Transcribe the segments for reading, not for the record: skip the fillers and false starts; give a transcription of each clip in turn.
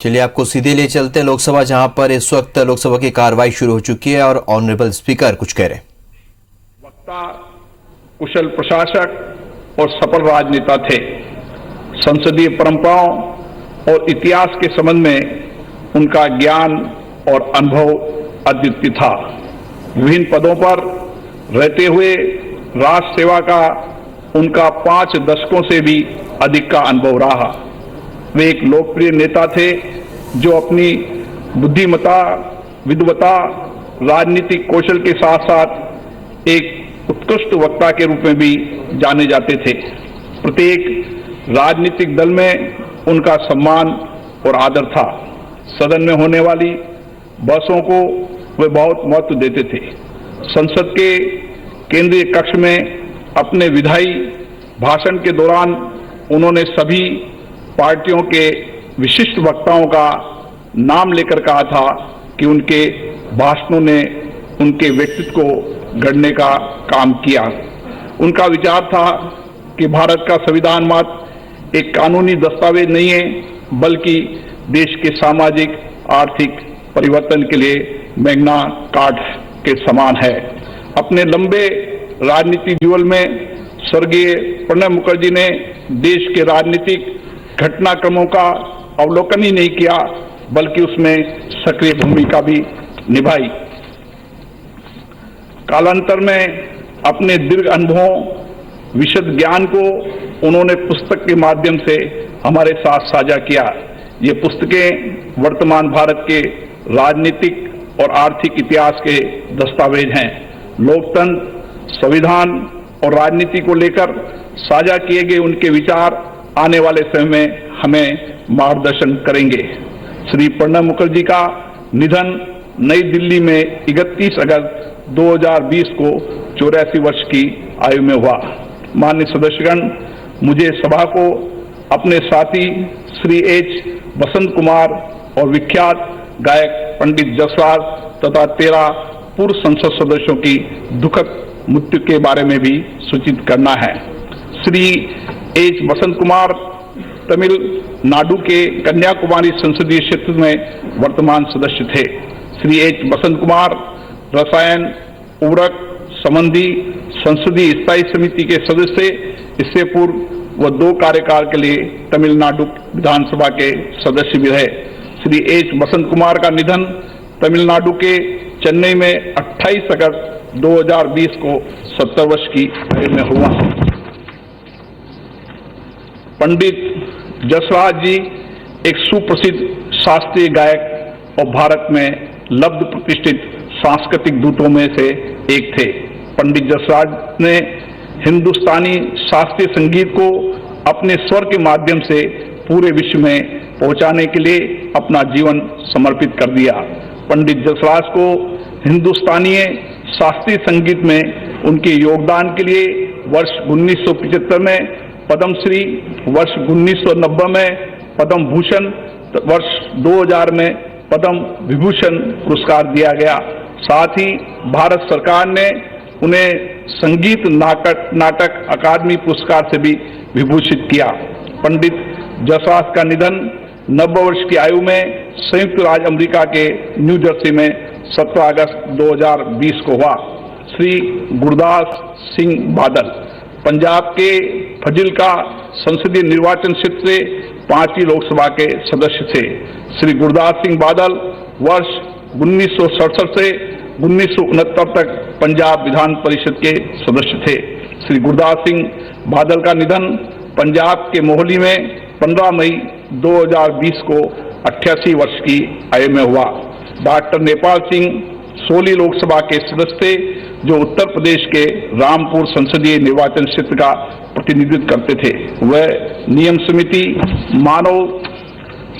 चलिए आपको सीधे ले चलते हैं लोकसभा, जहां पर इस वक्त लोकसभा की कार्रवाई शुरू हो चुकी है और ऑनरेबल स्पीकर कुछ कह रहे हैं। वक्ता कुशल प्रशासक और सफल राजनेता थे। संसदीय परंपराओं और इतिहास के संबंध में उनका ज्ञान और अनुभव अद्वितीय था। विभिन्न पदों पर रहते हुए राष्ट्र सेवा का उनका 5 दशकों से भी अधिक का अनुभव रहा। वे एक लोकप्रिय नेता थे जो अपनी बुद्धिमत्ता, विद्वता, राजनीतिक कौशल के साथ साथ एक उत्कृष्ट वक्ता के रूप में भी जाने जाते थे। प्रत्येक राजनीतिक दल में उनका सम्मान और आदर था। सदन में होने वाली बहसों को वे बहुत महत्व देते थे। संसद के केंद्रीय कक्ष में अपने विधायी भाषण के दौरान उन्होंने सभी पार्टियों के विशिष्ट वक्ताओं का नाम लेकर कहा था कि उनके भाषणों ने उनके व्यक्तित्व को गढ़ने का काम किया। उनका विचार था कि भारत का संविधान मात्र एक कानूनी दस्तावेज नहीं है, बल्कि देश के सामाजिक आर्थिक परिवर्तन के लिए मैग्ना कार्टा के समान है। अपने लंबे राजनीतिक जीवन में स्वर्गीय प्रणब मुखर्जी ने देश के राजनीतिक घटनाक्रमों का अवलोकन ही नहीं किया, बल्कि उसमें सक्रिय भूमिका भी निभाई। कालांतर में अपने दीर्घ अनुभवों, विशद ज्ञान को उन्होंने पुस्तक के माध्यम से हमारे साथ साझा किया। ये पुस्तकें वर्तमान भारत के राजनीतिक और आर्थिक इतिहास के दस्तावेज हैं। लोकतंत्र, संविधान और राजनीति को लेकर साझा किए गए उनके विचार आने वाले समय में हमें मार्गदर्शन करेंगे। श्री प्रणब मुखर्जी का निधन नई दिल्ली में 31 अगस्त 2020 को 84 वर्ष की आयु में हुआ। माननीय सदस्यगण, मुझे सभा को अपने साथी श्री एच बसंत कुमार और विख्यात गायक पंडित जसराज तथा 13 पूर्व संसद सदस्यों की दुखद मृत्यु के बारे में भी सूचित करना है। श्री एच बसंत कुमार तमिलनाडु के कन्याकुमारी संसदीय क्षेत्र में वर्तमान सदस्य थे। श्री एच बसंत कुमार रसायन उर्वरक संबंधी संसदीय स्थायी समिति के सदस्य। इससे पूर्व वह 2 कार्यकाल के लिए तमिलनाडु विधानसभा के सदस्य भी रहे। श्री एच बसंत कुमार का निधन तमिलनाडु के चेन्नई में 28 अगस्त 2020 को 70 वर्ष की आयु में हुआ। पंडित जसराज जी एक सुप्रसिद्ध शास्त्रीय गायक और भारत में लब्ध प्रतिष्ठित सांस्कृतिक दूतों में से एक थे। पंडित जसराज ने हिंदुस्तानी शास्त्रीय संगीत को अपने स्वर के माध्यम से पूरे विश्व में पहुंचाने के लिए अपना जीवन समर्पित कर दिया। पंडित जसराज को हिंदुस्तानी शास्त्रीय संगीत में उनके योगदान के लिए वर्ष 1975 में पद्मश्री, वर्ष 1990 में पद्म भूषण, वर्ष 2000 में पद्म विभूषण पुरस्कार दिया गया। साथ ही भारत सरकार ने उन्हें संगीत नाटक अकादमी पुरस्कार से भी विभूषित किया। पंडित जसराज का निधन 90 वर्ष की आयु में संयुक्त राज्य अमेरिका के न्यू जर्सी में 17 अगस्त 2020 को हुआ। श्री गुरदास सिंह बादल पंजाब के फजिल्का संसदीय निर्वाचन क्षेत्र से 5वीं लोकसभा के सदस्य थे। श्री गुरदास सिंह बादल वर्ष 1967 से 1969 तक पंजाब विधान परिषद के सदस्य थे। श्री गुरदास सिंह बादल का निधन पंजाब के मोहाली में 15 मई 2020 को 88 वर्ष की आयु में हुआ। डॉक्टर नेपाल सिंह सोली लोकसभा के सदस्य थे, जो उत्तर प्रदेश के रामपुर संसदीय निर्वाचन क्षेत्र का प्रतिनिधित्व करते थे। वह नियम समिति, मानव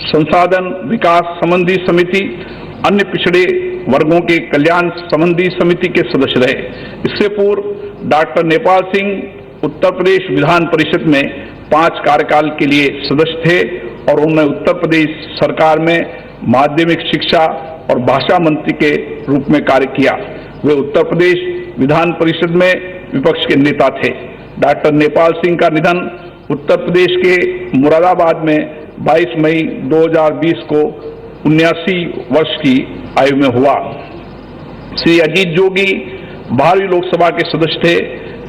संसाधन विकास संबंधी समिति, अन्य पिछड़े वर्गों के कल्याण संबंधी समिति के सदस्य रहे। इससे पूर्व डॉक्टर नेपाल सिंह उत्तर प्रदेश विधान परिषद में 5 कार्यकाल के लिए सदस्य थे और उन्होंने उत्तर प्रदेश सरकार में माध्यमिक शिक्षा और भाषा मंत्री के रूप में कार्य किया। वे उत्तर प्रदेश विधान परिषद में विपक्ष के नेता थे। डॉक्टर नेपाल सिंह का निधन उत्तर प्रदेश के मुरादाबाद में 22 मई 2020 को 79 वर्ष की आयु में हुआ। श्री अजीत जोगी 12वीं लोकसभा के सदस्य थे,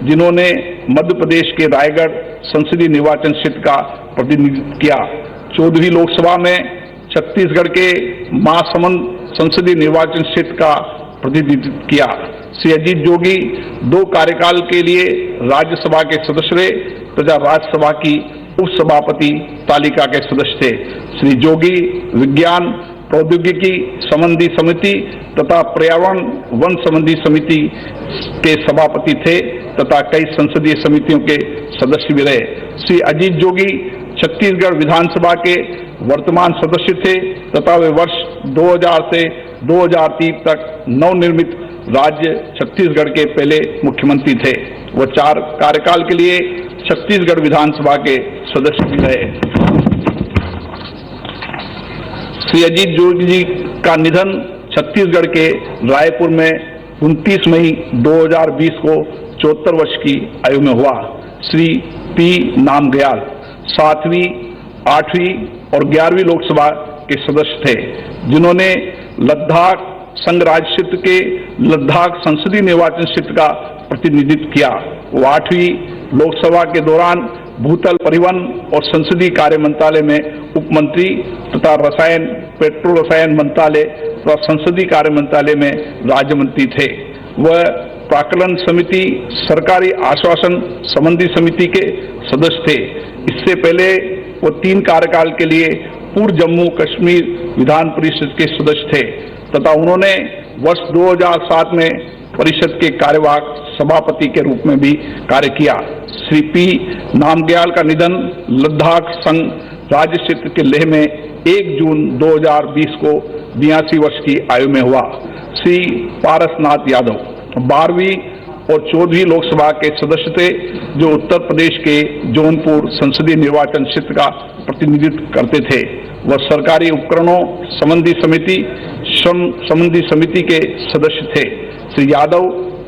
जिन्होंने मध्य प्रदेश के रायगढ़ संसदीय निर्वाचन क्षेत्र का प्रतिनिधित्व किया। 14वीं लोकसभा में छत्तीसगढ़ के महासमुंद संसदीय निर्वाचन क्षेत्र का प्रतिनिधित्व किया। श्री अजीत जोगी 2 कार्यकाल के लिए राज्यसभा के सदस्य रहे तथा राज्यसभा की उपसभापति तालिका के सदस्य थे। श्री जोगी विज्ञान प्रौद्योगिकी संबंधी समिति तथा पर्यावरण वन संबंधी समिति के सभापति थे तथा कई संसदीय समितियों के सदस्य भी रहे। श्री अजीत जोगी छत्तीसगढ़ विधानसभा के वर्तमान सदस्य थे तथा वे वर्ष 2000 से 2003 तक नवनिर्मित राज्य छत्तीसगढ़ के पहले मुख्यमंत्री थे। वह 4 कार्यकाल के लिए छत्तीसगढ़ विधानसभा के सदस्य भी रहे। श्री अजीत जोगी जी का निधन छत्तीसगढ़ के रायपुर में 29 मई 2020 को 74 वर्ष की आयु में हुआ। श्री पी नामग्याल 7वीं, 8वीं और 11वीं लोकसभा के सदस्य थे, जिन्होंने लद्दाख संघ राज्य क्षेत्र के लद्दाख संसदीय निर्वाचन क्षेत्र का प्रतिनिधित्व किया। वो 8वीं लोकसभा के दौरान भूतल परिवहन और संसदीय कार्य मंत्रालय में उप मंत्री तथा रसायन पेट्रो रसायन मंत्रालय तथा संसदीय कार्य मंत्रालय में राज्य मंत्री थे। वह प्राक्कलन समिति, सरकारी आश्वासन संबंधी समिति के सदस्य थे। इससे पहले वो 3 कार्यकाल के लिए पूर्व जम्मू कश्मीर विधान परिषद के सदस्य थे तथा उन्होंने वर्ष 2007 में परिषद के कार्यवाहक सभापति के रूप में भी कार्य किया। श्री पी नामग्याल का निधन लद्दाख संघ राज्य क्षेत्र के लेह में 1 जून 2020 को 82 वर्ष की आयु में हुआ। श्री पारसनाथ यादव 12वीं और 14वीं लोकसभा के सदस्य थे, जो उत्तर प्रदेश के जौनपुर संसदीय निर्वाचन क्षेत्र का प्रतिनिधित्व करते थे। वह सरकारी उपकरणों संबंधी समिति, श्रम संबंधी समिति के सदस्य थे। श्री यादव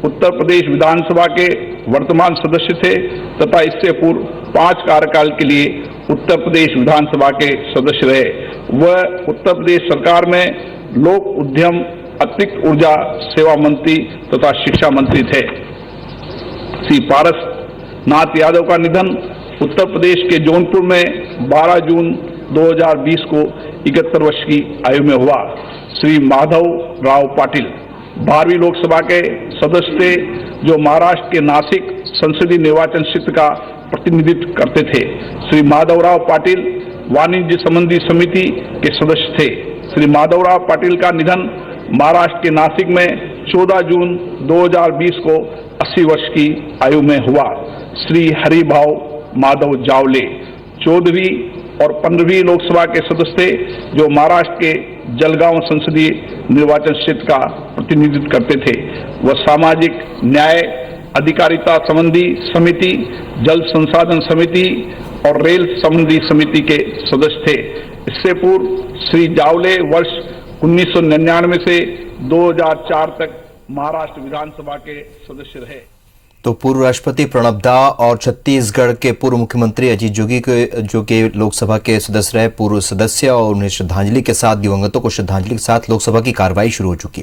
उत्तर प्रदेश विधानसभा के वर्तमान सदस्य थे तथा इससे पूर्व 5 कार्यकाल के लिए उत्तर प्रदेश विधानसभा के सदस्य रहे। वह उत्तर प्रदेश सरकार में लोक उद्यम, अतिरिक्त ऊर्जा सेवा मंत्री तथा शिक्षा मंत्री थे। श्री पारसनाथ यादव का निधन उत्तर प्रदेश के जौनपुर में 12 जून 2020 को 71 वर्ष की आयु में हुआ। श्री माधव राव पाटिल 12वीं लोकसभा के सदस्य थे, जो महाराष्ट्र के नासिक संसदीय निर्वाचन क्षेत्र का प्रतिनिधित्व करते थे। श्री माधवराव पाटिल वाणिज्य संबंधी समिति के सदस्य थे। श्री माधवराव पाटिल का निधन महाराष्ट्र के नासिक में 14 जून 2020 को 80 वर्ष की आयु में हुआ। श्री हरिभाव माधव जावले 14वीं और 15वीं लोकसभा के सदस्य थे, जो महाराष्ट्र के जलगांव संसदीय निर्वाचन क्षेत्र का प्रतिनिधित्व करते थे। वह सामाजिक न्याय, अधिकारिता संबंधी समिति, जल संसाधन समिति और रेल संबंधी समिति के सदस्य थे। इससे पूर्व श्री जावले वर्ष 1999 से 2004 तक महाराष्ट्र विधानसभा के सदस्य रहे। तो पूर्व राष्ट्रपति प्रणब दा और छत्तीसगढ़ के पूर्व मुख्यमंत्री अजीत जोगी के जो कि लोकसभा के सदस्य रहे, पूर्व सदस्य, और उन्हें श्रद्धांजलि के साथ दिवंगतों को श्रद्धांजलि के साथ लोकसभा की कार्रवाई शुरू हो चुकी है।